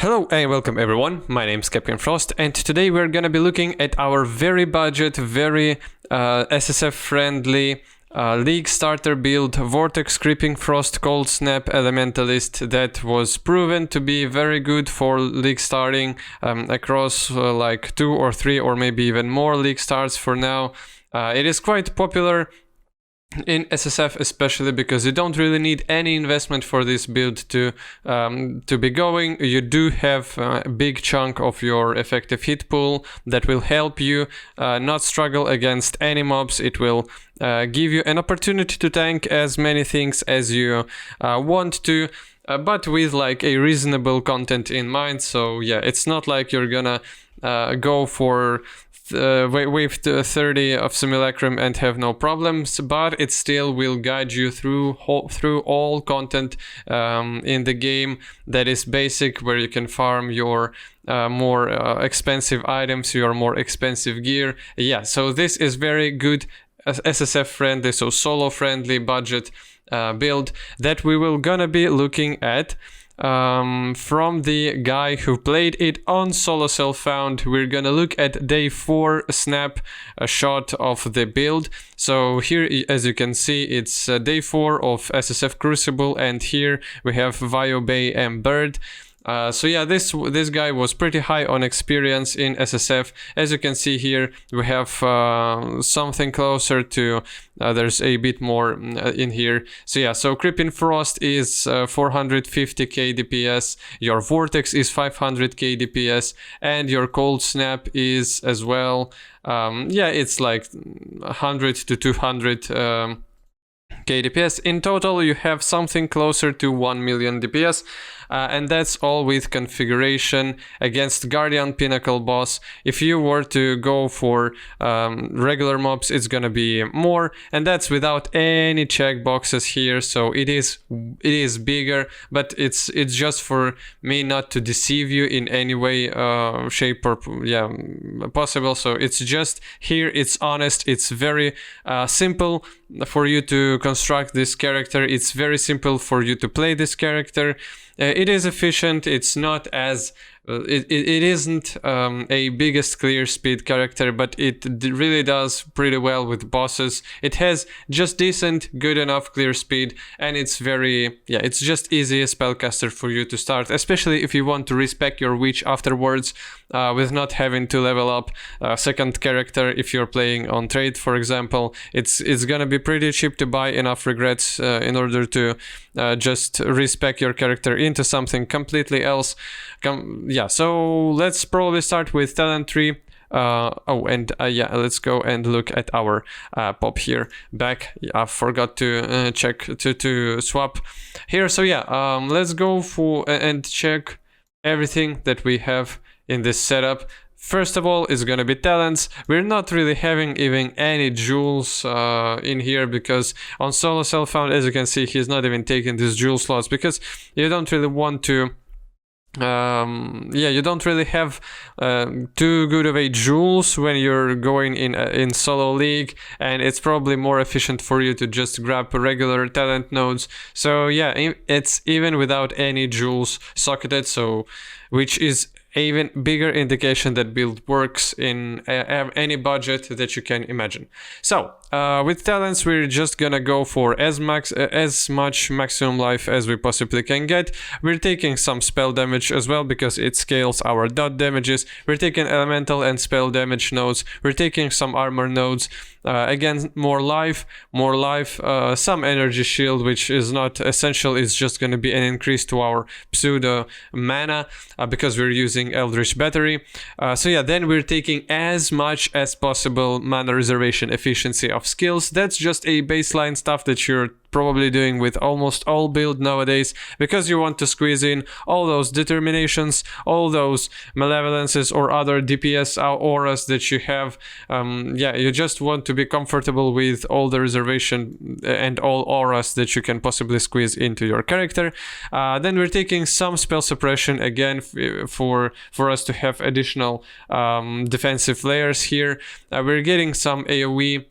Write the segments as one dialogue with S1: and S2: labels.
S1: Hello and welcome everyone, my name is Captain Frost and today we're gonna be looking at our very budget, very SSF friendly League starter build, Vortex Creeping Frost Cold Snap Elementalist that was proven to be very good for League starting across like 2 or 3 or maybe even more League starts for now. It is quite popular in SSF, especially because you don't really need any investment for this build to be going. You do have a big chunk of your effective hit pool that will help you not struggle against any mobs. It will give you an opportunity to tank as many things as you want to, but with like a reasonable content in mind. So yeah, it's not like you're gonna go for wave 30 of Simulacrum and have no problems, but it still will guide you through all content in the game that is basic, where you can farm your more expensive items, your more expensive gear. Yeah, so this is very good SSF friendly, so solo friendly budget build that we will gonna be looking at. From the guy who played it on Solo Self-Found. We're gonna look at day 4 snap shot of the build. So here, as you can see, it's day 4 of SSF Crucible, and here we have Vio Bay and Bird. So yeah, this guy was pretty high on experience in SSF. As you can see here, we have something closer to, there's a bit more in here. So yeah, so Creeping Frost is 450k DPS, your Vortex is 500k DPS, and your Cold Snap is as well, yeah, it's like 100 to 200 K DPS. In total, you have something closer to 1 million DPS, and that's all with configuration against Guardian Pinnacle boss. If you were to go for regular mobs, it's gonna be more, and that's without any checkboxes here. So it is bigger, but it's just for me not to deceive you in any way, shape or possible. So it's just here, it's honest, it's very simple for you to construct this character. It's very simple for you to play this character. It is efficient. It's not as it isn't a biggest clear speed character, but it really does pretty well with bosses. It has just decent, good enough clear speed, and it's very, yeah, it's just easy a spellcaster for you to start, especially if you want to respec your witch afterwards with not having to level up a second character. If you're playing on trade, for example, it's gonna be pretty cheap to buy enough regrets in order to just respec your character into something completely else. Yeah, so let's probably start with talent tree. Yeah, let's go and look at our pop here back. I forgot to check to swap here. So yeah, let's go for and check everything that we have in this setup. First of all, is gonna be talents. We're not really having even any jewels in here, because on Solo Self-Found, as you can see, he's not even taking these jewel slots, because you don't really want to you don't really have too good of a jewels when you're going in solo league, and it's probably more efficient for you to just grab regular talent nodes. So yeah, it's even without any jewels socketed, so which is even bigger indication that build works in any budget that you can imagine. So with talents, we're just gonna go for as much maximum life as we possibly can get. We're taking some spell damage as well, because it scales our dot damages. We're taking elemental and spell damage nodes. We're taking some armor nodes. Again, more life, some energy shield, which is not essential. It's just going to be an increase to our pseudo mana because we're using Eldritch Battery. So yeah, then we're taking as much as possible mana reservation efficiency of skills. That's just a baseline stuff that you're probably doing with almost all build nowadays, because you want to squeeze in all those determinations, all those malevolences or other DPS auras that you have. Yeah, you just want to be comfortable with all the reservation and all auras that you can possibly squeeze into your character. Then we're taking some spell suppression again for us to have additional defensive layers here. We're getting some AoE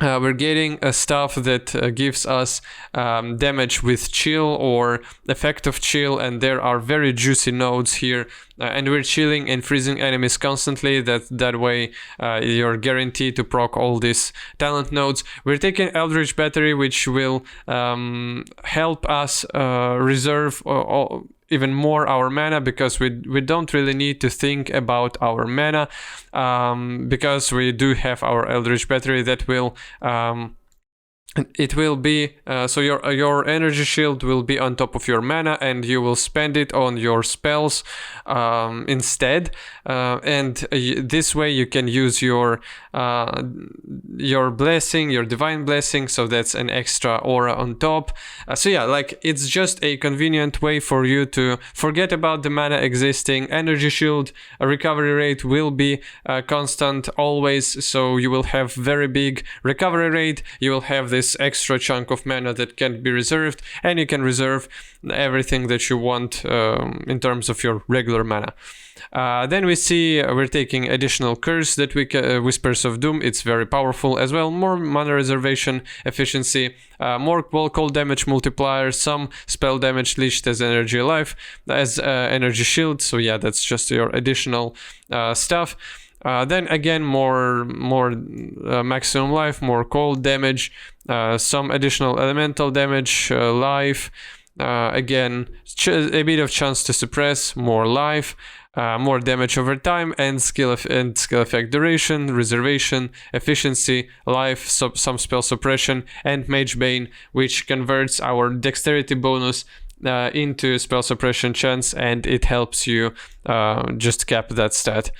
S1: we're getting a stuff that gives us damage with chill or effect of chill, and there are very juicy nodes here, and we're chilling and freezing enemies constantly. That way you're guaranteed to proc all these talent nodes. We're taking Eldritch Battery, which will help us reserve even more our mana, because we don't really need to think about our mana, because we do have our Eldritch Battery that will it will be so your energy shield will be on top of your mana, and you will spend it on your spells instead, and this way you can use your blessing, your divine blessing, so that's an extra aura on top. So yeah, like, it's just a convenient way for you to forget about the mana existing. Energy shield recovery rate will be constant always, so you will have very big recovery rate. You will have this extra chunk of mana that can be reserved, and you can reserve everything that you want in terms of your regular mana. Then we see we're taking additional curse that we can, Whispers of Doom. It's very powerful as well. More mana reservation efficiency, more cold damage multiplier, some spell damage leached as energy life, as energy shield. So yeah, that's just your additional stuff. Then again, more maximum life, more cold damage, some additional elemental damage, life, again a bit of chance to suppress, more life, more damage over time, and skill effect duration, reservation, efficiency, life, some spell suppression, and Mage Bane, which converts our dexterity bonus into spell suppression chance, and it helps you just cap that stat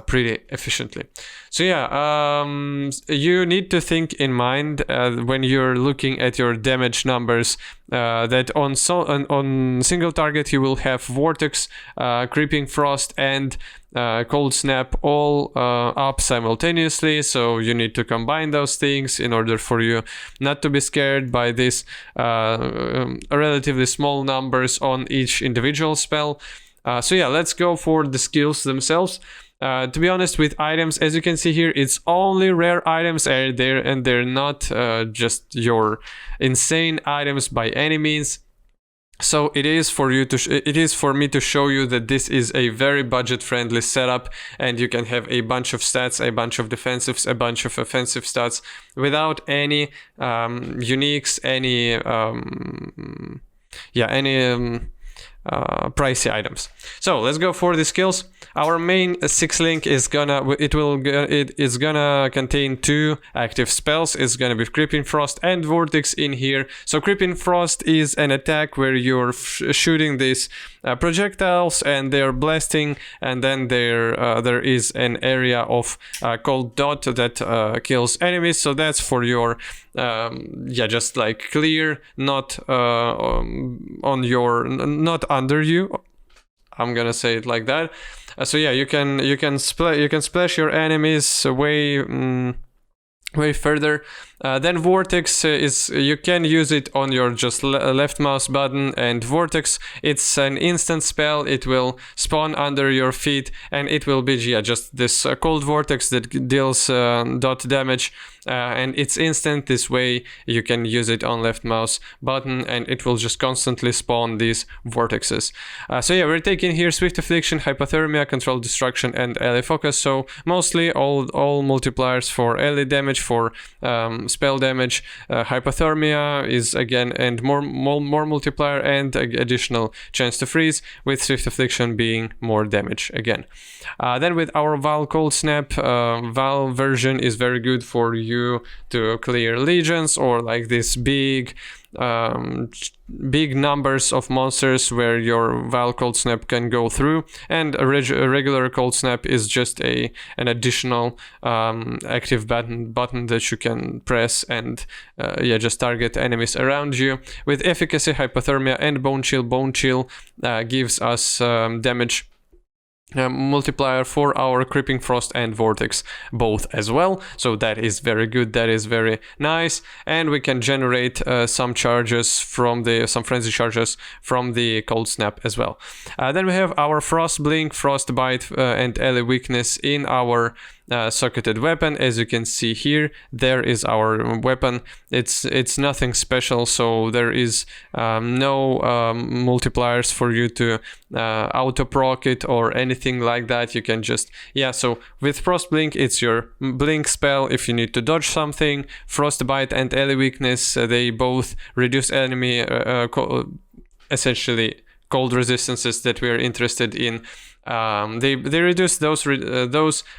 S1: pretty efficiently. So yeah, you need to think in mind when you're looking at your damage numbers that on single target you will have Vortex, Creeping Frost, and Cold Snap all up simultaneously, so you need to combine those things in order for you not to be scared by these relatively small numbers on each individual spell. So yeah, let's go for the skills themselves. To be honest, with items, as you can see here, it's only rare items are there, and they're not just your insane items by any means. So it is for me to show you that this is a very budget-friendly setup, and you can have a bunch of stats, a bunch of defensives, a bunch of offensive stats without any uniques, any pricey items. So let's go for the skills. Our main 6-link is gonna contain 2 active spells. It's gonna be Creeping Frost and Vortex in here. So Creeping Frost is an attack where you're shooting these projectiles, and they're blasting, and then there is an area of cold dot that kills enemies. So that's for your just like clear, not not under you. I'm gonna say it like that. So yeah, you can splash your enemies way further. Then Vortex you can use it on your just left mouse button, and Vortex, it's an instant spell. It will spawn under your feet, and it will be just this cold vortex that deals dot damage, and it's instant. This way you can use it on left mouse button, and it will just constantly spawn these vortexes. So yeah, we're taking here Swift Affliction, Hypothermia, Control Destruction, and ally focus. So mostly all multipliers for ally damage, for spell damage. Hypothermia is again, and more multiplier, and additional chance to freeze, with Swift Affliction being more damage again. Then with our Val Cold Snap, Val version is very good for you to clear legions, or like this big numbers of monsters where your Val Cold Snap can go through, and a regular Cold Snap is just an additional active button that you can press, and just target enemies around you. With efficacy, Hypothermia, and Bone Chill. Bone Chill gives us damage multiplier for our Creeping Frost and Vortex both as well, so that is very good, that is very nice. And we can generate some charges from some frenzy charges from the Cold Snap as well. Then we have our Frost Blink, Frost Bite, and ally weakness in our socketed weapon. As you can see here, there is our weapon. It's nothing special, so there is no multipliers for you to auto proc it or anything like that. You can just, yeah, so with Frost Blink, it's your blink spell if you need to dodge something. Frostbite and Ele Weakness, they both reduce enemy essentially cold resistances that we are interested in. They reduce those.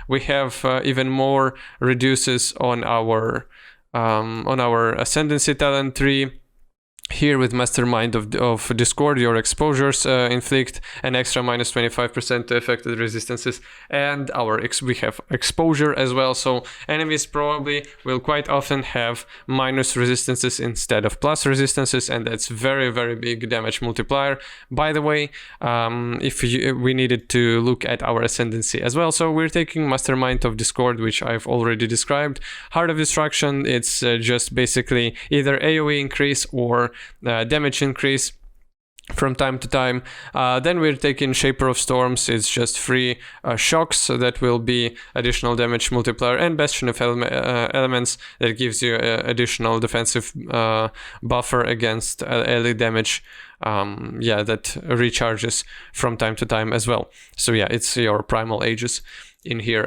S1: We have even more reduces on our Ascendancy talent tree. Here with Mastermind of Discord, your exposures inflict an extra minus 25% to affected resistances, and we have exposure as well, so enemies probably will quite often have minus resistances instead of plus resistances, and that's very, very big damage multiplier. By the way, if we needed to look at our Ascendancy as well, so we're taking Mastermind of Discord, which I've already described. Heart of Destruction, it's just basically either AoE increase or damage increase from time to time. Then we're taking Shaper of Storms. It's just free shocks, so that will be additional damage multiplier, and Bastion of Elements, that gives you additional defensive buffer against ele damage. That recharges from time to time as well. So yeah, it's your Primal Aegis in here.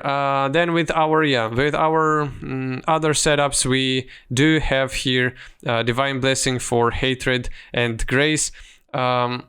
S1: Then with our other setups, we do have here Divine Blessing for Hatred and Grace. But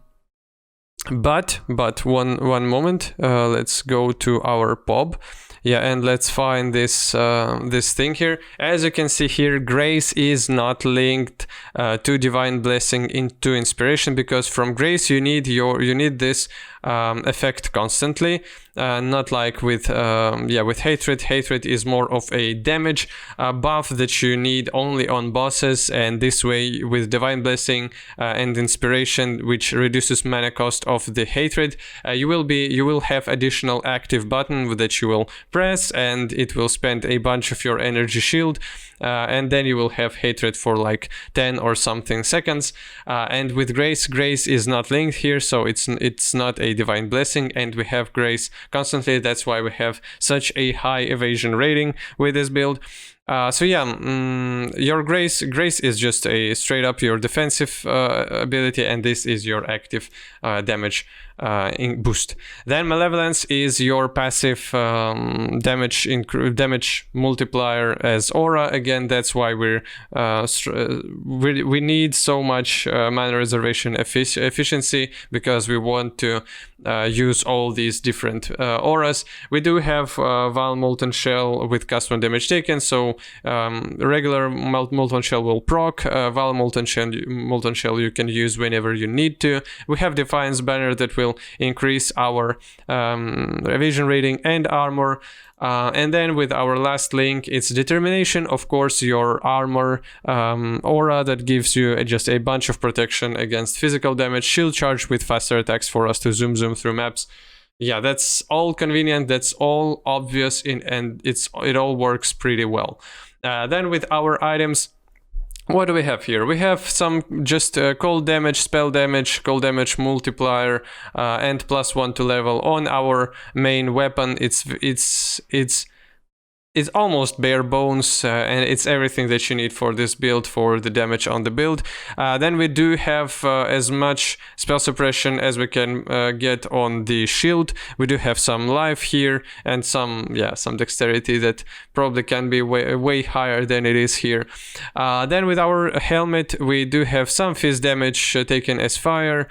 S1: one moment, let's go to our POB. Yeah, and let's find this this thing here. As you can see here, Grace is not linked to Divine Blessing into Inspiration, because from Grace you need this effect constantly, not like with Hatred. Hatred is more of a damage buff that you need only on bosses, and this way with Divine Blessing and Inspiration, which reduces mana cost of the Hatred, you will have additional active button that you will press, and it will spend a bunch of your energy shield, and then you will have Hatred for like 10 or something seconds. And with Grace is not linked here, so it's not a Divine Blessing, and we have Grace constantly. That's why we have such a high evasion rating with this build. Your Grace is just a straight up your defensive ability, and this is your active damage boost. Then Malevolence is your passive damage multiplier as aura. Again, that's why we need so much mana reservation efficiency, because we want to use all these different auras. We do have Val Molten Shell with custom damage taken, so regular Molten Shell will proc. Val Molten Shell you can use whenever you need to. We have Defiance Banner that will increase our evasion rating and armor. And then with our last link, it's Determination, of course, your armor aura that gives you just a bunch of protection against physical damage, shield charge with faster attacks for us to zoom through maps. Yeah, that's all convenient, that's all obvious, and it all works pretty well. Then with our items, what do we have here? We have some just cold damage, spell damage, cold damage multiplier, and +1 to level on our main weapon. It's almost bare bones, and it's everything that you need for this build, for the damage on the build. Then we do have as much spell suppression as we can get on the shield. We do have some life here, and some dexterity that probably can be way higher than it is here. Then with our helmet, we do have some fizz damage taken as fire.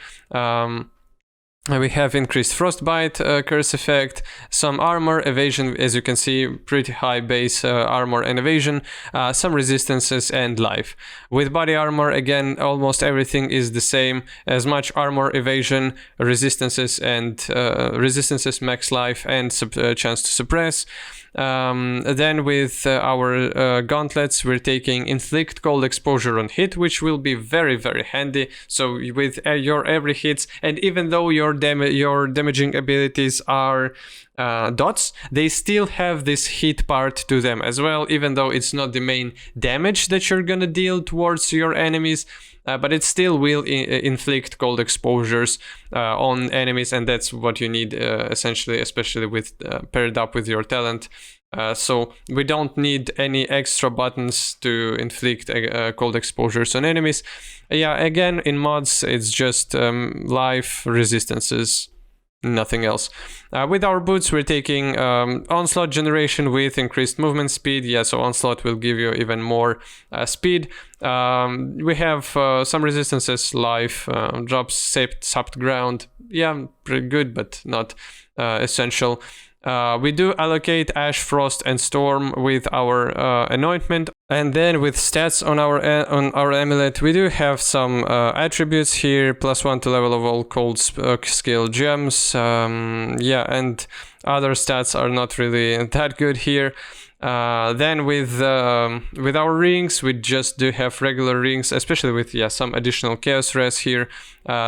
S1: We have increased Frostbite curse effect, some armor, evasion, as you can see, pretty high base armor and evasion, some resistances and life. With body armor, again, almost everything is the same, as much armor, evasion, resistances, and max life, and chance to suppress. Then with our gauntlets, we're taking Inflict Cold Exposure on hit, which will be very, very handy. So with your every hits, and even though your damaging abilities are dots, they still have this hit part to them as well, even though it's not the main damage that you're gonna deal towards your enemies. But it still will inflict cold exposures on enemies, and that's what you need essentially, especially with paired up with your talent So we don't need any extra buttons to inflict cold exposures on enemies. Yeah, again, in mods, it's just life resistances, nothing else. With our boots, we're taking onslaught generation with increased movement speed. Yeah, so onslaught will give you even more speed. We have some resistances, life, drops, sapped ground. Yeah, pretty good, but not essential. We do allocate Ash, Frost, and Storm with our anointment, and then with stats on our amulet, we do have some attributes here: +1 to level of all cold skill gems. Yeah, and other stats are not really that good here. Then with our rings, we just do have regular rings, especially with some additional chaos res here.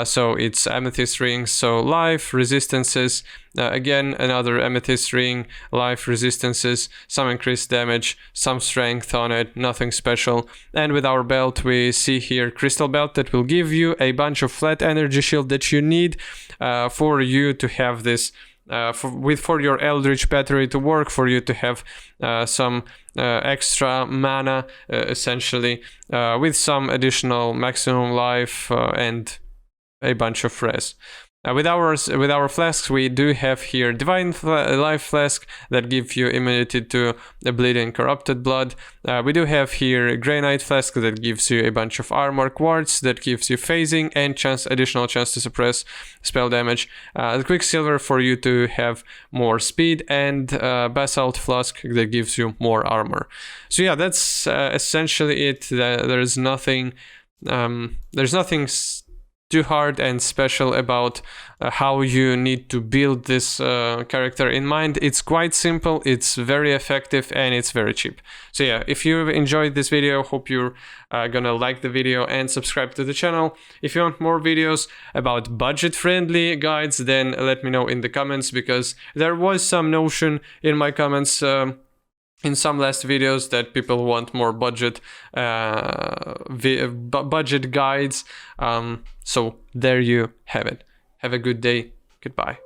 S1: So it's amethyst rings, so life, resistances, again another amethyst ring, life, resistances, some increased damage, some strength on it, nothing special. And with our belt, we see here crystal belt that will give you a bunch of flat energy shield that you need for you to have this. For your Eldritch battery to work, for you to have some extra mana, essentially, with some additional maximum life and a bunch of res. With our flasks, we do have here Divine Life Flask that gives you immunity to Bleeding Corrupted Blood. We do have here Grey Knight Flask that gives you a bunch of armor, Quartz that gives you phasing and additional chance to suppress spell damage. The Quicksilver for you to have more speed, and Basalt Flask that gives you more armor. So yeah, that's essentially it. There's nothing too hard and special about how you need to build this character in mind. It's quite simple, it's very effective, and it's very cheap. So yeah, if you've enjoyed this video, hope you're gonna like the video and subscribe to the channel. If you want more videos about budget-friendly guides, then let me know in the comments, because there was some notion in my comments in some last videos that people want more budget budget guides. So there you have it. Have a good day. Goodbye.